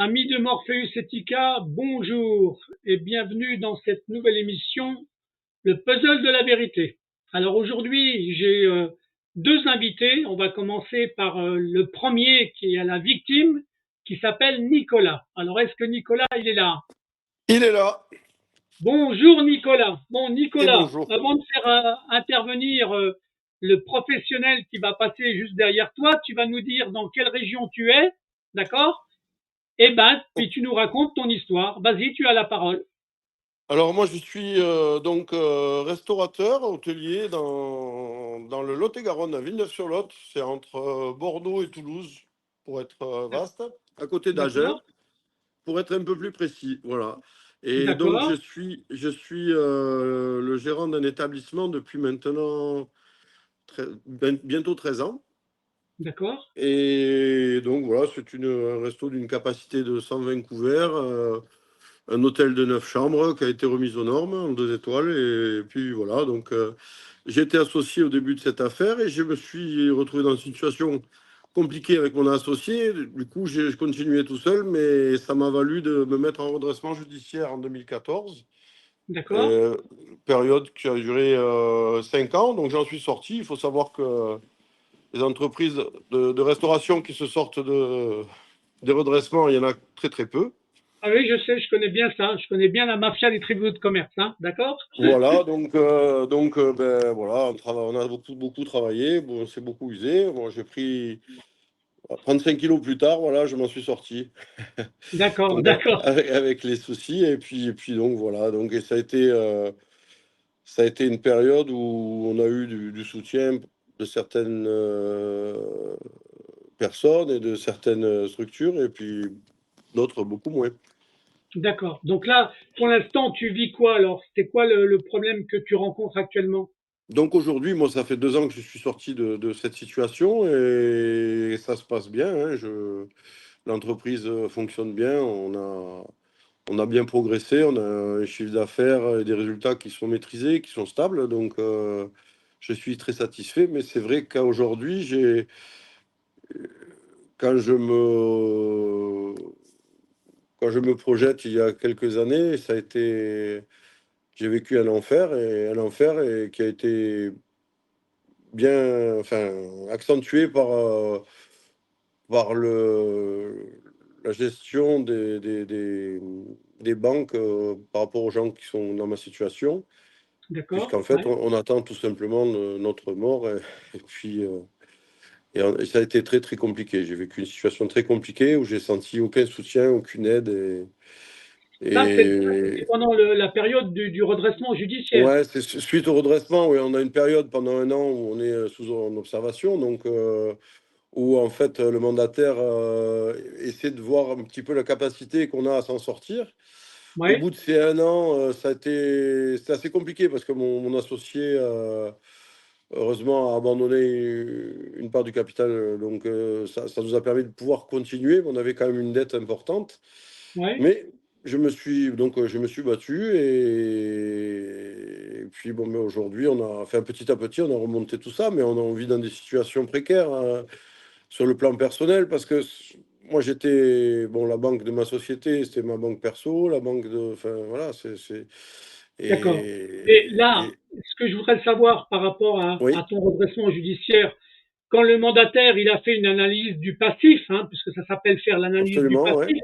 Amis de Morpheus Etica, bonjour et bienvenue dans cette nouvelle émission, le puzzle de la vérité. Alors aujourd'hui, j'ai deux invités. On va commencer par le premier qui est la victime, qui s'appelle Nicolas. Alors est-ce que Nicolas, il est là? Il est là. Bonjour Nicolas. Bon Et Nicolas, bonjour. avant de faire intervenir le professionnel qui va passer juste derrière toi, tu vas nous dire dans quelle région tu es, d'accord? Eh ben, puis tu nous racontes ton histoire. Vas-y, tu as la parole. Alors moi je suis restaurateur hôtelier dans le Lot-et-Garonne, à Villeneuve-sur-Lot. C'est entre Bordeaux et Toulouse, pour être vaste, à côté d'Agen, D'accord, pour être un peu plus précis. Voilà. Et donc d'accord, je suis le gérant d'un établissement depuis maintenant bientôt 13 ans. d'accord, Et donc voilà, c'est un resto d'une capacité de 120 couverts. Un hôtel de 9 chambres qui a été remis aux normes en 2 étoiles. Et puis voilà, donc j'ai été associé au début de cette affaire et je me suis retrouvé dans une situation compliquée avec mon associé. Du coup, j'ai continué tout seul, mais ça m'a valu de me mettre en redressement judiciaire en 2014. d'accord. Euh, Période qui a duré 5 ans, donc j'en suis sorti. Il faut savoir que les entreprises de restauration qui se sortent des redressements, il y en a très très peu. Ah oui, je sais, je connais bien ça. Je connais bien la mafia des tribunaux de commerce, hein, d'accord? Voilà, ben, voilà, on a beaucoup travaillé, bon, on s'est beaucoup usé. Bon, j'ai pris 35 kilos plus tard, voilà, je m'en suis sorti. D'accord, Donc, d'accord, avec les soucis, et puis donc voilà, donc, et ça a été une période où on a eu du soutien de certaines personnes et de certaines structures, et puis d'autres beaucoup moins. d'accord. Donc là, pour l'instant, tu vis quoi alors? C'est quoi le problème que tu rencontres actuellement? Donc aujourd'hui, moi, ça fait 2 ans que je suis sorti de cette situation et ça se passe bien, hein. L'entreprise fonctionne bien, on a bien progressé, on a un chiffre d'affaires et des résultats qui sont maîtrisés, qui sont stables. Donc je suis très satisfait. Mais c'est vrai qu'aujourd'hui, quand je me, quand je me projette il y a quelques années, j'ai vécu un enfer et qui a été bien, enfin, accentué par la gestion des banques par rapport aux gens qui sont dans ma situation, D'accord, puisqu'en fait, ouais. on attend tout simplement notre mort. Et puis, et ça a été très, très compliqué. J'ai vécu une situation très compliquée où j'ai senti aucun soutien, aucune aide. Ça, c'était Et pendant la période du redressement judiciaire. ouais, c'est suite au redressement. Oui, on a une période pendant un an où on est sous en observation. Donc, où en fait le mandataire essaie de voir un petit peu la capacité qu'on a à s'en sortir. Au Ouais, bout de ces un an, c'était assez compliqué parce que mon associé, heureusement, a abandonné une part du capital. Donc, ça nous a permis de pouvoir continuer. Mais on avait quand même une dette importante. ouais. Mais je me suis battu et puis bon, mais aujourd'hui, enfin, petit à petit, on a remonté tout ça, mais on vit dans des situations précaires, sur le plan personnel, parce que moi j'étais, bon, la banque de ma société, c'était ma banque perso, la banque enfin voilà, D'accord. Et là, et ce que je voudrais savoir par rapport à oui, ton redressement judiciaire, quand le mandataire il a fait une analyse du passif, hein, puisque ça s'appelle faire l'analyse du absolument, ouais, passif,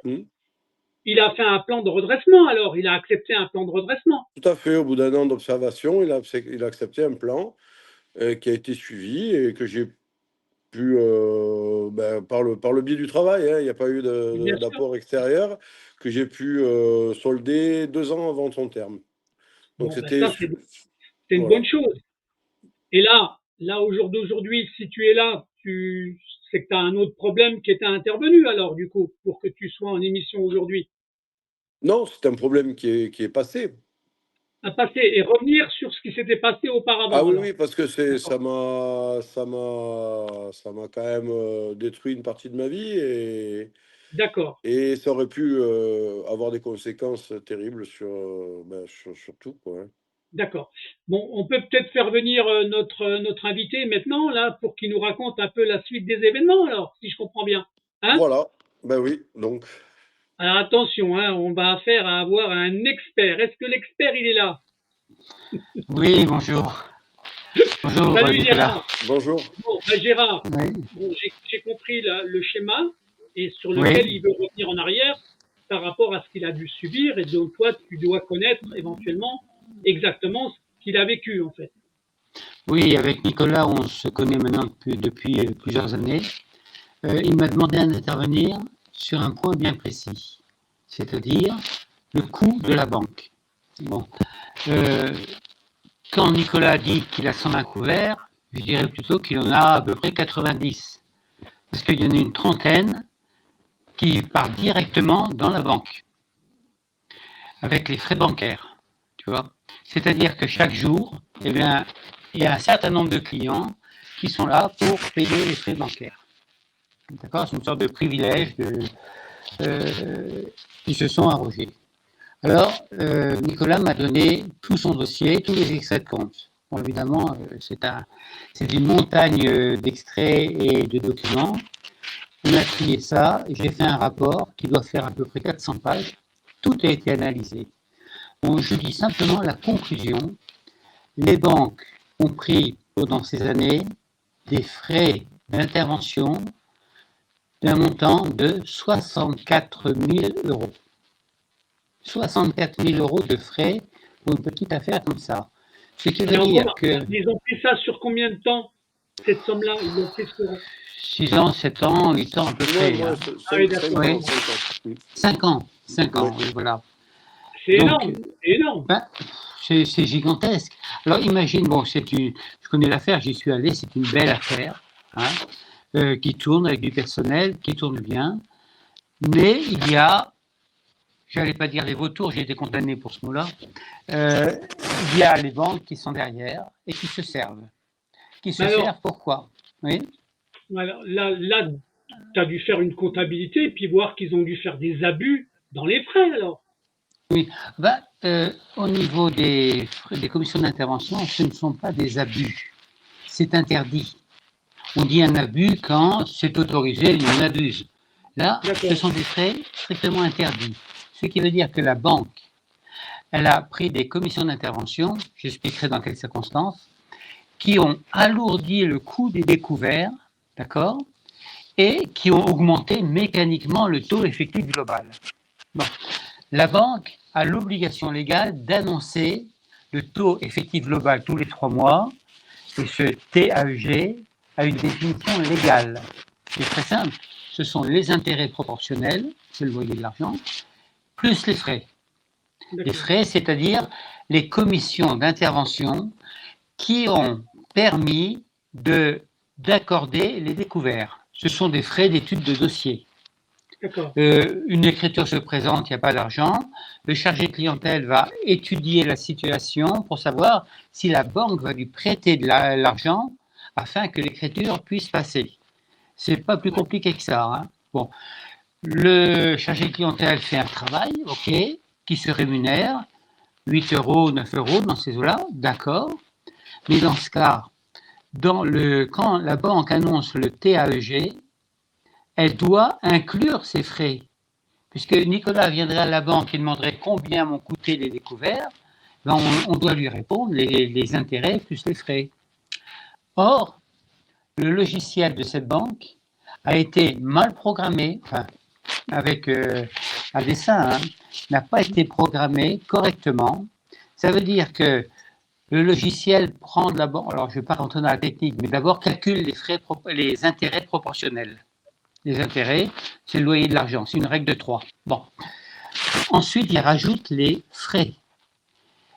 il a fait un plan de redressement alors, il a accepté un plan de redressement. tout à fait. Au bout d'un an d'observation, il a accepté un plan qui a été suivi et que j'ai pu, ben, par le biais du travail, hein, il n'y a pas eu Bien sûr. d'apport extérieur, que j'ai pu solder 2 ans avant son terme. Donc Bon, ben ça, c'est une voilà. bonne chose. Et là, au jour d'aujourd'hui, si tu es là, c'est que tu as un autre problème qui était intervenu alors, du coup, pour que tu sois en émission aujourd'hui. Non, c'est un problème qui est passé. À passer et revenir sur ce qui s'était passé Ah auparavant oui, alors. oui, parce que D'accord. ça m'a quand même détruit une partie de ma vie D'accord. et ça aurait pu avoir des conséquences terribles sur tout, quoi, hein. D'accord. Bon, on peut peut-être faire venir notre invité maintenant, là, pour qu'il nous raconte un peu la suite des événements, alors, si je comprends bien. Hein? Voilà, ben oui, donc. Alors attention, hein, on va affaire à avoir un expert. Est-ce que l'expert, il est là? Oui, bonjour. Bonjour, Salut Nicolas. Gérard. Bonjour. Bon, Gérard, Oui, bon, j'ai compris le schéma et sur lequel oui, il veut revenir en arrière par rapport à ce qu'il a dû subir et donc toi, tu dois connaître éventuellement exactement ce qu'il a vécu en fait. oui, avec Nicolas, on se connaît maintenant depuis plusieurs années. Il m'a demandé d'intervenir sur un point bien précis, c'est-à-dire le coût de la banque. Bon, euh, quand Nicolas dit qu'il a 120 couverts, je dirais plutôt qu'il en a à peu près 90, parce qu'il y en a une trentaine qui partent directement dans la banque, avec les frais bancaires, tu vois. C'est-à-dire que chaque jour, eh bien, il y a un certain nombre de clients qui sont là pour payer les frais bancaires. D'accord? C'est une sorte de privilège qui se sont arrogés. Alors, Nicolas m'a donné tout son dossier, tous les extraits de compte. Bon, évidemment, c'est une montagne d'extraits et de documents. On a trié ça, j'ai fait un rapport qui doit faire à peu près 400 pages. Tout a été analysé. Bon, je dis simplement la conclusion. Les banques ont pris pendant ces années des frais d'intervention d'un montant de 64 000 euros. 64 000 euros de frais pour une petite affaire comme ça. Ce qui veut dire que Ils ont pris ça sur combien de temps, cette somme-là? Ils l'ont pris sur 6 ans, 7 ans, 8 ans à peu près. Moi, Hein. 5 ans. 5 ans, oui, voilà. C'est Donc, énorme, c'est énorme. Ben, c'est gigantesque. Alors imagine, bon, je connais l'affaire, j'y suis allé, c'est une belle affaire, hein, qui tourne avec du personnel, qui tourne bien, mais il y a, j'allais pas dire les vautours, j'ai été condamné pour ce mot-là, il y a les banques qui sont derrière et qui se servent. Qui se servent pourquoi? Oui. Là tu as dû faire une comptabilité et puis voir qu'ils ont dû faire des abus dans les frais alors. Oui, ben, au niveau des commissions d'intervention, ce ne sont pas des abus, c'est interdit. On dit un abus quand c'est autorisé, on abuse. Là, ce sont des frais strictement interdits. Ce qui veut dire que la banque, elle a pris des commissions d'intervention, j'expliquerai dans quelles circonstances, qui ont alourdi le coût des découverts, d'accord, et qui ont augmenté mécaniquement le taux effectif global. Bon. La banque a l'obligation légale d'annoncer le taux effectif global tous les 3 mois, et ce TAEG a une définition légale. C'est très simple. Ce sont les intérêts proportionnels, c'est le loyer de l'argent, plus les frais. Les frais, c'est-à-dire les commissions d'intervention qui ont permis d'accorder les découverts. Ce sont des frais d'étude de dossier. Une écriture se présente, il n'y a pas d'argent. Le chargé de clientèle va étudier la situation pour savoir si la banque va lui prêter de l'argent afin que l'écriture puisse passer. C'est pas plus compliqué que ça. Hein. Bon, le chargé de clientèle fait un travail, ok, qui se rémunère, 8 euros, 9 euros dans ces eaux-là, d'accord. Mais dans ce cas, quand la banque annonce le TAEG, elle doit inclure ces frais. Puisque Nicolas viendrait à la banque et demanderait combien m'ont coûté les découverts, ben on doit lui répondre les intérêts plus les frais. Or, le logiciel de cette banque a été mal programmé, enfin, avec à dessein, hein, n'a pas été programmé correctement. Ça veut dire que le logiciel prend de la banque, alors je ne vais pas rentrer dans la technique, mais d'abord calcule les intérêts proportionnels. Les intérêts, c'est le loyer de l'argent, c'est une règle de 3. Bon. Ensuite, il rajoute les frais.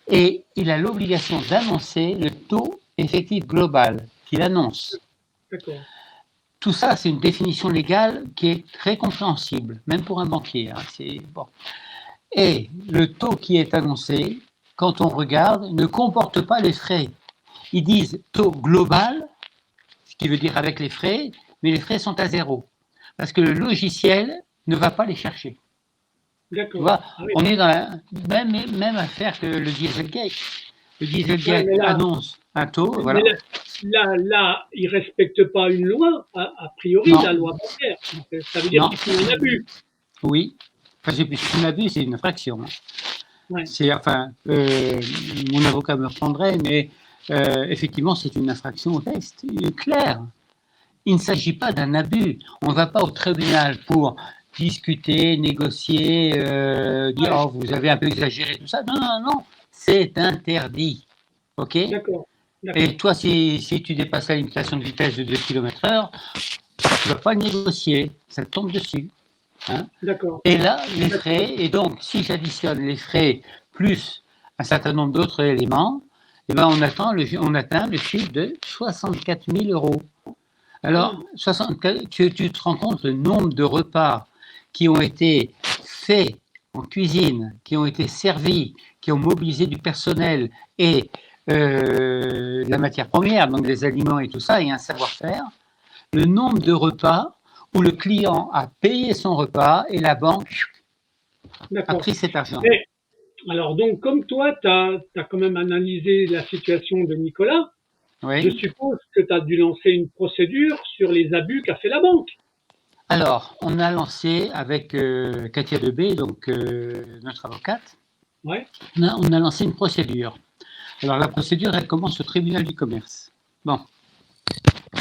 Et il a l'obligation d'annoncer le taux effectif global qu'il annonce. D'accord. Tout ça, c'est une définition légale qui est très compréhensible, même pour un banquier. Hein, c'est bon. Et le taux qui est annoncé, quand on regarde, ne comporte pas les frais. Ils disent taux global, ce qui veut dire avec les frais, mais les frais sont à 0. Parce que le logiciel ne va pas les chercher. D'accord. Vois, on est dans la même affaire que le Dieselgate. Le Dieselgate annonce un taux. Voilà. Là, ils ne respectent pas une loi, a priori, non. La loi bancaire. Ça veut dire qu'ils font un abus. Oui. Enfin, c'est un abus, c'est une infraction. Ouais. Mon avocat me reprendrait, mais effectivement, c'est une infraction au texte, clair. Il ne s'agit pas d'un abus. On ne va pas au tribunal pour discuter, négocier, dire oh, vous avez un peu exagéré, tout ça. Non, non, non, c'est interdit. OK? D'accord. Et toi, si tu dépasses la limitation de vitesse de 2 km/h, tu ne vas pas négocier, ça te tombe dessus. Hein? D'accord. Et là, les frais, et donc si j'additionne les frais plus un certain nombre d'autres éléments, eh ben on atteint le chiffre de 64 000 euros. Alors, tu te rends compte le nombre de repas qui ont été faits en cuisine, qui ont été servis, qui ont mobilisé du personnel et la matière première, donc des aliments et tout ça, et un savoir-faire, le nombre de repas où le client a payé son repas et la banque a pris cet argent. Mais, alors donc, comme toi, tu as quand même analysé la situation de Nicolas, oui. Je suppose que tu as dû lancer une procédure sur les abus qu'a fait la banque. Alors, on a lancé avec Katia Debé, donc notre avocate, ouais. on a lancé une procédure. Alors, la procédure, elle commence au tribunal du commerce. Bon,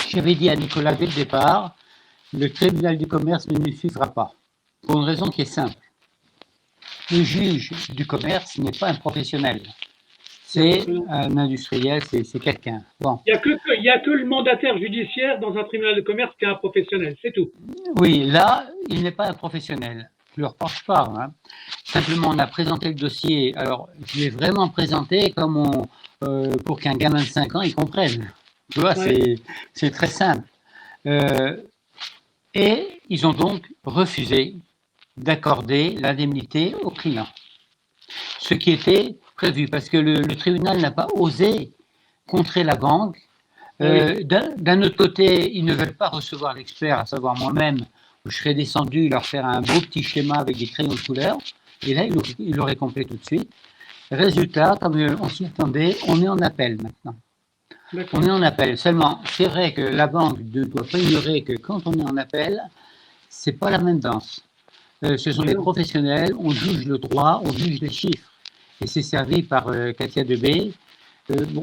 j'avais dit à Nicolas dès le départ, le tribunal du commerce ne nous suivra pas, pour une raison qui est simple. Le juge du commerce n'est pas un professionnel. C'est un industriel, c'est quelqu'un. Bon. Il n'y a que le mandataire judiciaire dans un tribunal de commerce qui est un professionnel, c'est tout. Oui, là, il n'est pas un professionnel. Je ne le reproche pas. Hein. Simplement, on a présenté le dossier. Alors, je l'ai vraiment présenté comme pour qu'un gamin de 5 ans, il comprenne. Tu vois, c'est très simple. Et ils ont donc refusé d'accorder l'indemnité au client. Ce qui était prévu, parce que le tribunal n'a pas osé contrer la banque. D'un autre côté, ils ne veulent pas recevoir l'expert, à savoir moi-même, où je serais descendu leur faire un beau petit schéma avec des crayons de couleur, et là, il l'aurait complet tout de suite. Résultat, comme on s'y attendait, on est en appel maintenant. On est en appel. Seulement, c'est vrai que la banque ne doit pas ignorer que quand on est en appel, c'est pas la même danse. Ce sont des professionnels, on juge le droit, on juge les chiffres. Et c'est servi par Katia Debé.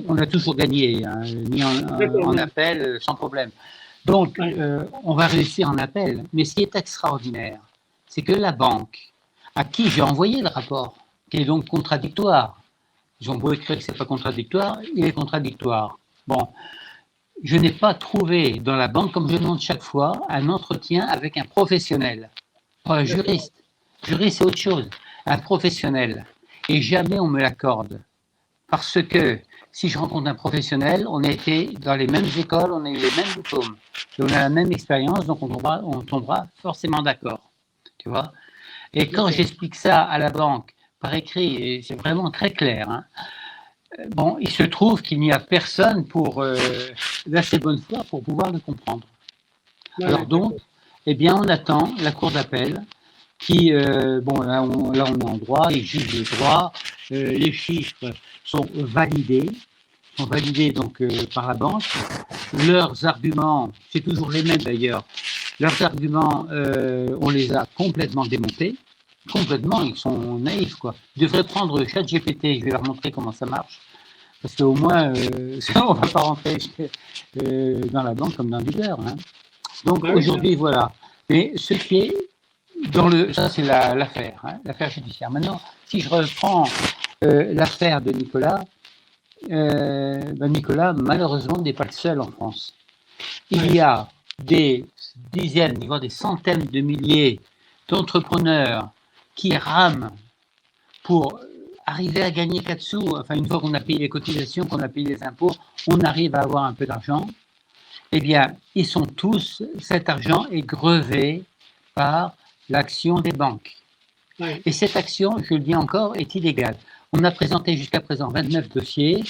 On a toujours gagné, hein, mis en appel sans problème. Donc, on va réussir en appel. Mais ce qui est extraordinaire, c'est que la banque, à qui j'ai envoyé le rapport, qui est donc contradictoire, ils ont beau écrire que ce n'est pas contradictoire, il est contradictoire. Bon, je n'ai pas trouvé dans la banque, comme je demande chaque fois, un entretien avec un professionnel. Pas un juriste. Juriste, c'est autre chose. Un professionnel. Et jamais on me l'accorde. Parce que si je rencontre un professionnel, on a été dans les mêmes écoles, on a eu les mêmes diplômes, et on a la même expérience, donc on tombera forcément d'accord. Tu vois ? Et quand j'explique ça à la banque, par écrit, et c'est vraiment très clair, hein, bon, il se trouve qu'il n'y a personne pour d'assez bonne foi pour pouvoir le comprendre. Alors donc, eh bien, on attend la cour d'appel qui, bon, là on est en droit, ils jugent le droit, les chiffres sont validés donc par la banque. Leurs arguments, c'est toujours les mêmes d'ailleurs, leurs arguments, on les a complètement démontés. Complètement, ils sont naïfs, quoi. Ils devraient prendre ChatGPT, je vais leur montrer comment ça marche. Parce qu'au moins, on ne va pas rentrer dans la banque comme dans le leader. Hein. Donc aujourd'hui, voilà. Mais ce qui est ça c'est l'affaire, hein, l'affaire judiciaire. Maintenant, si je reprends l'affaire de Nicolas, Nicolas, malheureusement, n'est pas le seul en France. Il y a des dizaines, voire des centaines de milliers d'entrepreneurs qui rament pour arriver à gagner 4 sous. Enfin, une fois qu'on a payé les cotisations, qu'on a payé les impôts, on arrive à avoir un peu d'argent. Eh bien, ils sont tous, cet argent est grevé par l'action des banques. Et cette action, je le dis encore, est illégale. On a présenté jusqu'à présent 29 dossiers.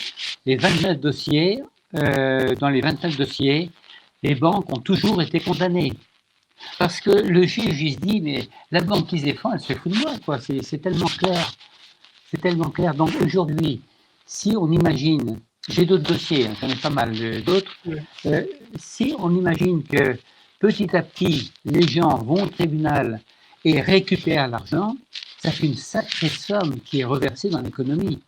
Les 29 dossiers, dans les 29 dossiers, les banques ont toujours été condamnées. Parce que le juge, il se dit, mais la banque qui se défend, elle se fout de moi, quoi. C'est tellement clair. C'est tellement clair. Donc aujourd'hui, si on imagine, j'ai d'autres dossiers, j'en ai pas mal d'autres, si on imagine que petit à petit, les gens vont au tribunal et récupère l'argent, ça fait une sacrée somme qui est reversée dans l'économie.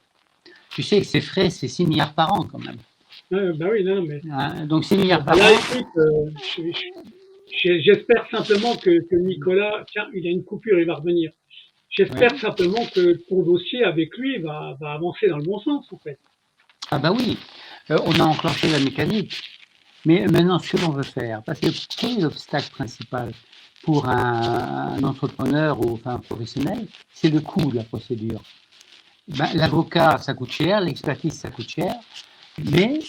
Tu sais que ces frais, c'est 6 milliards par an quand même. Bah oui, non, mais Hein, donc 6 milliards par là, an, écoute, j'espère simplement que Nicolas, tiens, il a une coupure, il va revenir. ouais. J'espère simplement que ton dossier avec lui va avancer dans le bon sens, en fait. Ah bah oui, on a enclenché la mécanique. Mais maintenant, ce que l'on veut faire, parce que quel est l'obstacle principal pour un entrepreneur ou enfin, un professionnel? C'est le coût de la procédure. Ben, l'avocat, ça coûte cher, l'expertise, ça coûte cher, mais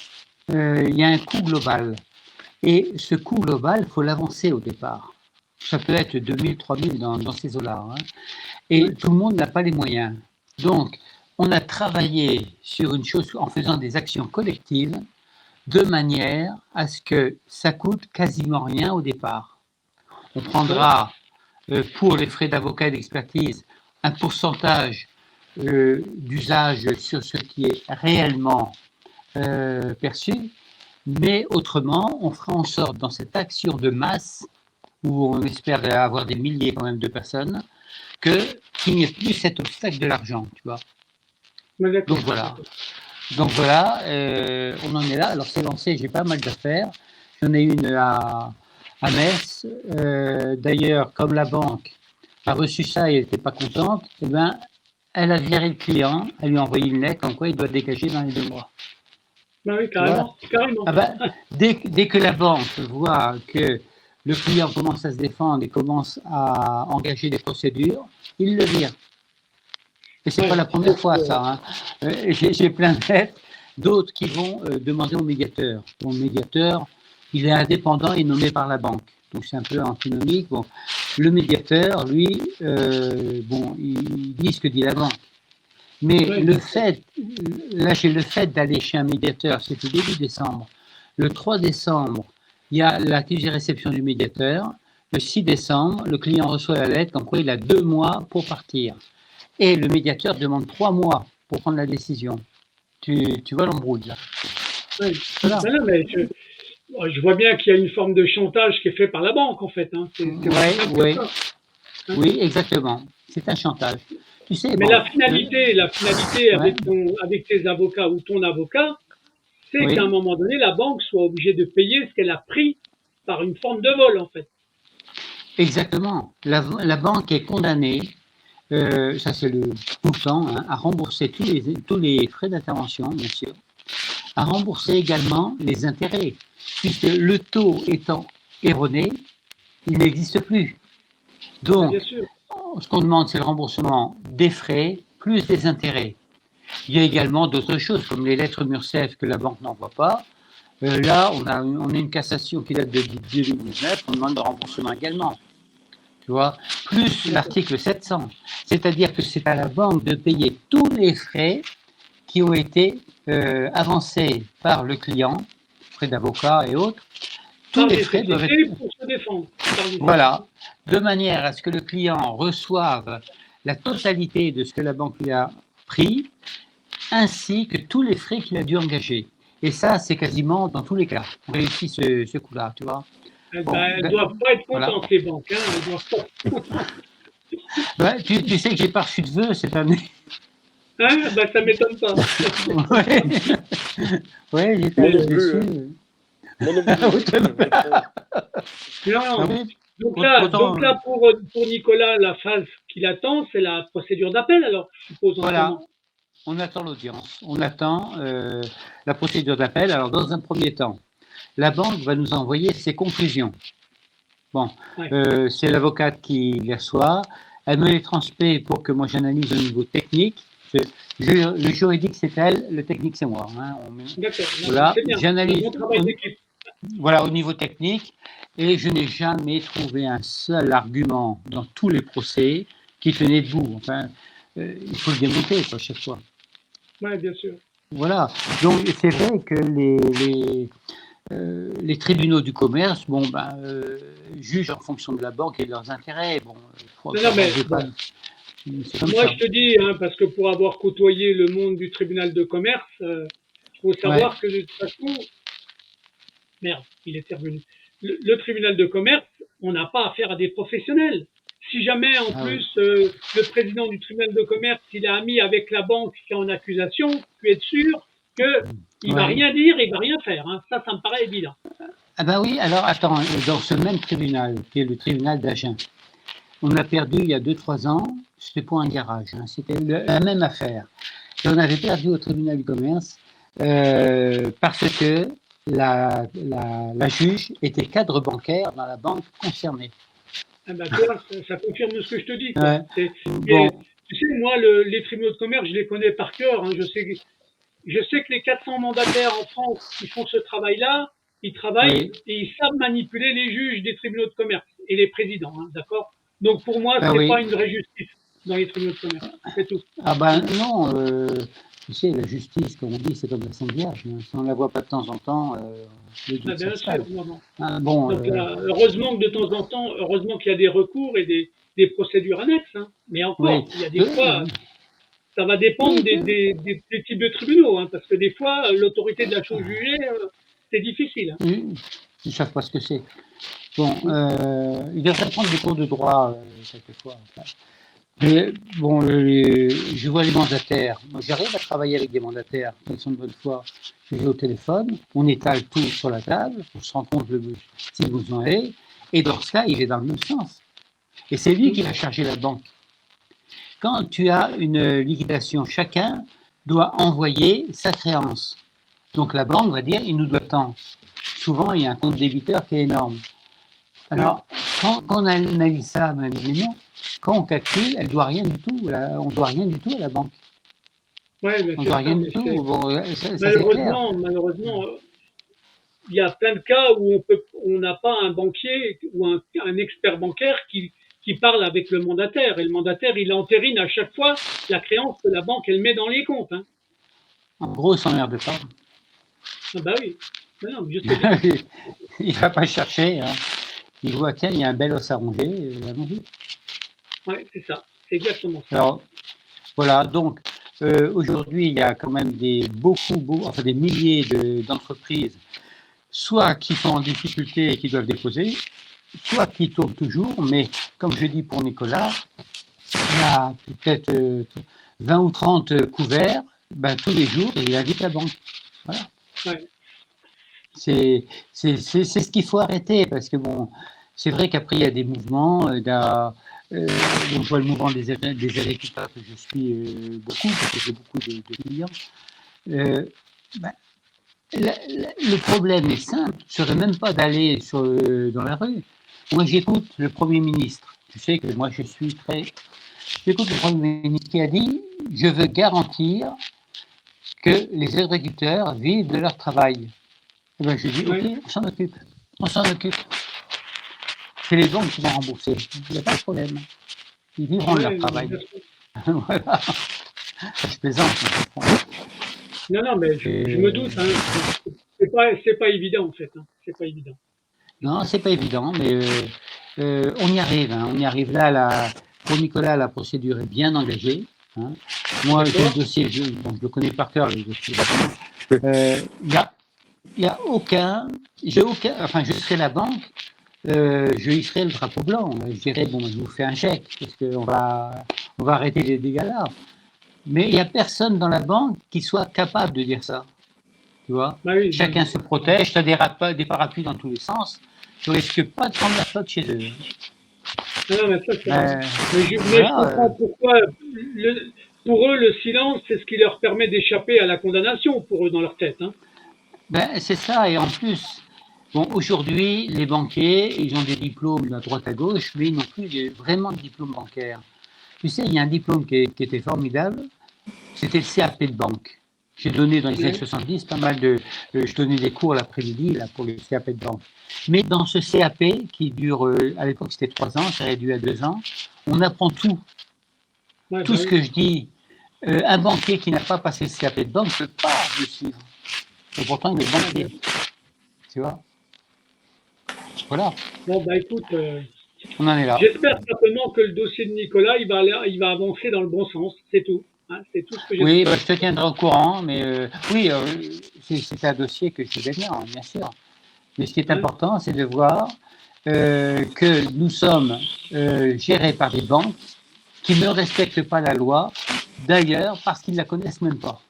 il y a un coût global. Et ce coût global, il faut l'avancer au départ. Ça peut être 2000, 3000 dans ces eaux-là. Hein. Et Ouais. tout le monde n'a pas les moyens. Donc, on a travaillé sur une chose en faisant des actions collectives de manière à ce que ça coûte quasiment rien au départ. On prendra pour les frais d'avocat et d'expertise un pourcentage d'usage sur ce qui est réellement perçu, mais autrement, on fera en sorte dans cette action de masse, où on espère avoir des milliers quand même de personnes, qu'il n'y ait plus cet obstacle de l'argent, tu vois. Ouais, Donc voilà. Donc voilà, on en est là. Alors c'est lancé, j'ai pas mal d'affaires. J'en ai une à Metz. D'ailleurs, comme la banque a reçu ça et elle n'était pas contente, eh ben, elle a viré le client, elle lui a envoyé une lettre en quoi il doit dégager dans les 2 mois. Bah oui, Tu vois? carrément. Ah ben, dès que la banque voit que le client commence à se défendre et commence à engager des procédures, il le vire. Et c'est pas la première fois ça. Hein. J'ai plein de lettres, d'autres qui vont demander au médiateur. Bon, le médiateur, il est indépendant et nommé par la banque. Donc c'est un peu antinomique. Bon, le médiateur, lui, bon, il dit ce que dit la banque. Mais le fait, là j'ai le fait d'aller chez un médiateur, c'était début décembre. Le 3 décembre, il y a l'accusé de réception du médiateur. Le 6 décembre, le client reçoit la lettre comme quoi il a 2 mois pour partir. Et le médiateur demande 3 mois pour prendre la décision. Tu vois l'embrouille là. Ouais. Voilà. Ben non, mais je vois bien qu'il y a une forme de chantage qui est fait par la banque, en fait. Hein. Oui, oui, exactement. C'est un chantage. Tu sais, mais bon. la finalité Ouais, avec tes avocats ou ton avocat, c'est qu'à un oui, moment donné, la banque soit obligée de payer ce qu'elle a pris par une forme de vol, en fait. exactement. La banque est condamnée, ça c'est tout le temps, hein, à rembourser tous les frais d'intervention, bien sûr, à rembourser également les intérêts, puisque le taux étant erroné, il n'existe plus. Ben, bien Donc, sûr. ce qu'on demande, c'est le remboursement des frais plus des intérêts. Il y a également d'autres choses, comme les lettres Mursef que la banque n'envoie pas. Là, on a une cassation qui date de 2019, on demande le remboursement également. Tu vois, plus l'article 700. C'est-à-dire que c'est à la banque de payer tous les frais qui ont été avancés par le client, frais d'avocat et autres. Tous Par les frais doivent être. nécessité pour se défendre. Voilà, de manière à ce que le client reçoive la totalité de ce que la banque lui a pris, ainsi que tous les frais qu'il a dû engager. Et ça, c'est quasiment dans tous les cas. On réussit ce coup-là, tu vois. Bon, Elles ne doivent pas être voilà. contentes, les banques. Hein. Elles doivent pas être contentes. Ouais, tu sais que j'ai pas reçu de vœux cette année. Hein? Ben, ça ne m'étonne pas. Ouais, ouais, j'étais Moi allé non plus. Hein. dessus. Moi non plus. Non. Ah oui, Donc là, pourtant, pour Nicolas, la phase qu'il attend, c'est la procédure d'appel, alors, je suppose, en ce voilà, moment. on attend l'audience, on attend la procédure d'appel. Alors, dans un premier temps, la banque va nous envoyer ses conclusions. Bon, Ouais. c'est l'avocate qui les reçoit. Elle me les transmet pour que moi j'analyse au niveau technique. Le juridique c'est elle, le technique c'est moi. Hein. D'accord. Voilà, C'est bien. C'est un j'analyse bon travail d'équipe. voilà, au niveau technique et je n'ai jamais trouvé un seul argument dans tous les procès qui tenait debout. Enfin, il faut le démonter à chaque fois. Oui, bien sûr. Voilà, donc c'est vrai que les tribunaux du commerce, bon, ben, jugent en fonction de la banque et de leurs intérêts. Bon, Non, mais bon, c'est comme moi, ça. je te dis, hein, parce que pour avoir côtoyé le monde du tribunal de commerce, il faut Ouais, savoir que de toute façon, merde, il était revenu. Le tribunal de commerce, on n'a pas affaire à des professionnels. si jamais en Ah oui. plus le président du tribunal de commerce il est ami avec la banque qui est en accusation, tu peux être sûr qu'il va Ouais. rien dire, il va rien faire. Hein. Ça me paraît évident. Ah ben oui, alors attends, dans ce même tribunal, qui est le tribunal d'Agen, on a perdu il y a 2-3 ans, c'était pour un garage, hein, c'était la même affaire. Et on avait perdu au tribunal du commerce parce que la juge était cadre bancaire dans la banque concernée. Ah ben, tu vois, ça confirme ce que je te dis. Quoi. Ouais. Et, Bon, tu sais, moi, les tribunaux de commerce, je les connais par cœur. Hein. Je sais que les 400 mandataires en France qui font ce travail-là, ils travaillent oui. et ils savent manipuler les juges des tribunaux de commerce et les présidents, hein, d'accord. Donc pour moi, Ah c'est oui. pas une vraie justice dans les tribunaux de commerce, c'est tout. Ah ben non, tu sais, la justice, comme on dit, c'est comme la Sainte Vierge. Hein. Si on ne la voit pas de temps en temps, le Ah, doute bien sûr, s'installe. non, non. Hein, bon, Donc là, heureusement que de temps en temps, heureusement qu'il y a des recours et des procédures annexes. Hein. Mais encore, oui. il y a des fois, ça va dépendre des types de tribunaux, hein, parce que des fois, l'autorité de la chose jugée, c'est difficile. Hein. Ils ne savent pas ce que c'est. Bon, ils devraient prendre des cours de droit quelquefois. Enfin. Mais bon, je vois les mandataires. Moi, j'arrive à travailler avec des mandataires. Ils sont de bonne foi. Je vais au téléphone, on étale tout sur la table, on se rend compte si le besoin est, et dans ce cas, il est dans le même sens. Et c'est lui qui va charger la banque. Quand tu as une liquidation, chacun doit envoyer sa créance. Donc la banque va dire, il nous doit tant. Souvent, il y a un compte débiteur qui est énorme. Alors, quand on analyse ça, mais non, quand on calcule, elle doit rien du tout. On doit rien du tout à la banque. Ouais, mais On c'est doit ça, rien du mais tout. Bon, ça c'est clair. malheureusement, il y a plein de cas où on n'a pas un banquier ou un expert bancaire qui parle avec le mandataire. Et le mandataire, il entérine à chaque fois la créance que la banque, elle met dans les comptes. Hein. En gros, il s'emmerde pas. Ah bah oui. Mais non, je sais bien. Il va pas chercher. Hein. Il voit, tiens, il y a un bel os à ronger, allons-y. Ouais, c'est ça. C'est exactement ça. Alors, voilà, donc, aujourd'hui, il y a quand même enfin des milliers d'entreprises, soit qui sont en difficulté et qui doivent déposer, soit qui tournent toujours, mais comme je dis pour Nicolas, il y a peut-être 20 ou 30 couverts, ben, tous les jours, il invite la banque. Voilà. Ouais. C'est ce qu'il faut arrêter, parce que bon, c'est vrai qu'après, il y a des mouvements, donc je vois le mouvement des agriculteurs que je suis beaucoup, parce que j'ai beaucoup de clients. Ben, le problème est simple, ce serait même pas d'aller dans la rue. Moi, j'écoute le Premier ministre. Tu sais que moi, j'écoute le Premier ministre qui a dit « Je veux garantir que les agriculteurs vivent de leur travail ». Et ben, je dis « Ok, on s'en occupe. On s'en occupe. C'est les banques qui vont rembourser. Il n'y a pas de problème. Ils vivront de leur travail. » Voilà. Je plaisante. Non, mais je me doute. Hein. C'est pas évident, en fait. Hein. C'est pas évident. Non, c'est pas évident, mais on y arrive. Hein. On y arrive là. Pour Nicolas, la procédure est bien engagée. Hein. Moi, j'ai le dossier, je le connais par cœur, le dossier. Il y a aucun, enfin, je serai la banque, je hisserai le drapeau blanc. Je dirais, bon, je vous fais un chèque, parce qu'on va arrêter les dégâts là. Mais il n'y a personne dans la banque qui soit capable de dire ça. Tu vois, bah oui, chacun se protège, tu as des parapluies dans tous les sens. Tu risques pas de prendre la flotte chez eux. Non, mais ça, je comprends pourquoi. Pour eux, le silence, c'est ce qui leur permet d'échapper à la condamnation, pour eux, dans leur tête. Hein. Ben, c'est ça, et en plus, bon, aujourd'hui, les banquiers, ils ont des diplômes à droite à gauche, mais ils n'ont plus vraiment de diplôme bancaire. Tu sais, il y a un diplôme qui était formidable, c'était le CAP de banque. J'ai donné dans les années 70 pas mal je donnais des cours l'après-midi pour le CAP de banque. Mais dans ce CAP, qui dure, à l'époque c'était 3 ans, c'est réduit à 2 ans, on apprend tout. Tout ce que je dis, un banquier qui n'a pas passé le CAP de banque ne peut pas le suivre. Et pourtant, il est banquier. Tu vois? Voilà. Bon, bah écoute, on en est là. J'espère simplement que le dossier de Nicolas, il va avancer dans le bon sens. C'est tout. Hein, c'est tout ce que j'espère. Oui, je te tiendrai au courant, mais oui, c'est un dossier que je suis gagnant, bien sûr. Mais ce qui est important, c'est de voir que nous sommes gérés par des banques qui ne respectent pas la loi, d'ailleurs parce qu'ils ne la connaissent même pas.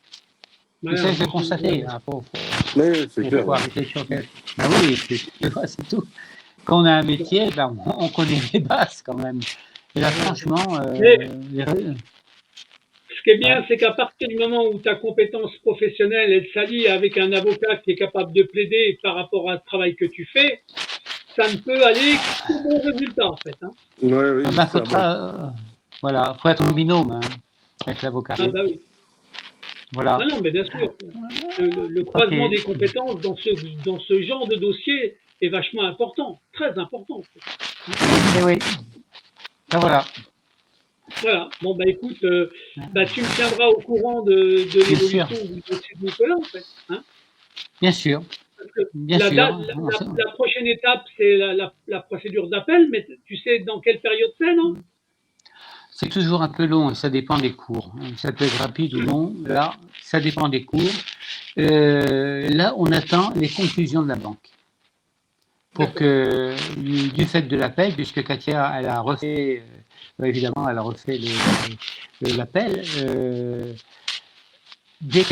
Et ça, je l'ai constaté. Oui, c'est clair. Faut arrêter sur ben oui, c'est tout. Quand on a un métier, ben, on connaît les bases quand même. Et là, franchement, Ce qui est bien, c'est qu'à partir du moment où ta compétence professionnelle elle s'allie avec un avocat qui est capable de plaider par rapport à le travail que tu fais, ça ne peut aller qu'au bon résultat, en fait. Hein. Ouais, oui, ben, voilà, faut être en binôme hein, avec l'avocat. Ah bah oui. Voilà. Non, mais bien sûr. Le croisement des compétences dans ce genre de dossier est vachement important, très important. En fait. Et oui. Ben voilà. Voilà. Bon, bah écoute, tu me tiendras au courant de l'évolution du dossier de Nicolas, en fait. Hein. Bien sûr. Bien sûr. La prochaine étape, c'est la procédure d'appel, mais tu sais dans quelle période c'est, non? C'est toujours un peu long et ça dépend des cours. Ça peut être rapide ou non. Là, ça dépend des cours. Là, on attend les conclusions de la banque. Pour que, du fait de l'appel, puisque Katia, elle a refait, évidemment, elle a refait l'appel, dès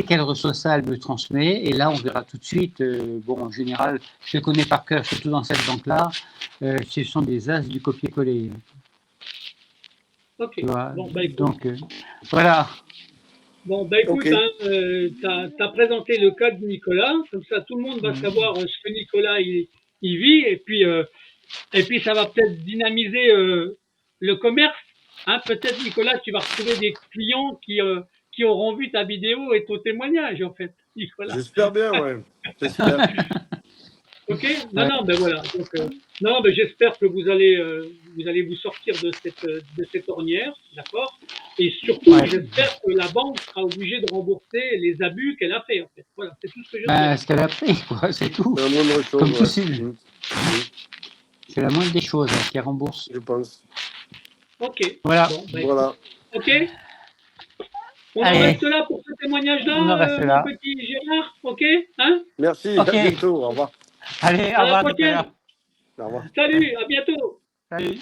qu'elle reçoit ça, elle me transmet, et là, on verra tout de suite. Bon, en général, je connais par cœur, surtout dans cette banque-là, ce sont des as du copier-coller. Ok. Bon, bah écoute. Donc, voilà. Bon, bah écoute, okay. Tu as présenté le cas de Nicolas, comme ça tout le monde va savoir ce que Nicolas il vit, et puis ça va peut-être dynamiser le commerce. Hein, peut-être, Nicolas, tu vas retrouver des clients qui auront vu ta vidéo et ton témoignage, en fait, Nicolas. J'espère bien, ouais. J'espère. Ok. Non, ben voilà. Donc, non, ben j'espère que vous allez vous sortir de cette ornière, d'accord. Et surtout, j'espère que la banque sera obligée de rembourser les abus qu'elle a fait, en fait. Voilà, c'est tout ce que je sais. Ce qu'elle a fait, quoi, c'est tout. C'est la moindre chose. Comme c'est la moindre des choses qui rembourse. Je pense. Ok. Voilà. Bon, ben, voilà. Ok. On en reste là pour ce témoignage-là, mon petit Gérard. Ok. Hein? Merci. Okay. À bientôt. Au revoir. Allez, au revoir. Au revoir. Salut, à bientôt. Salut.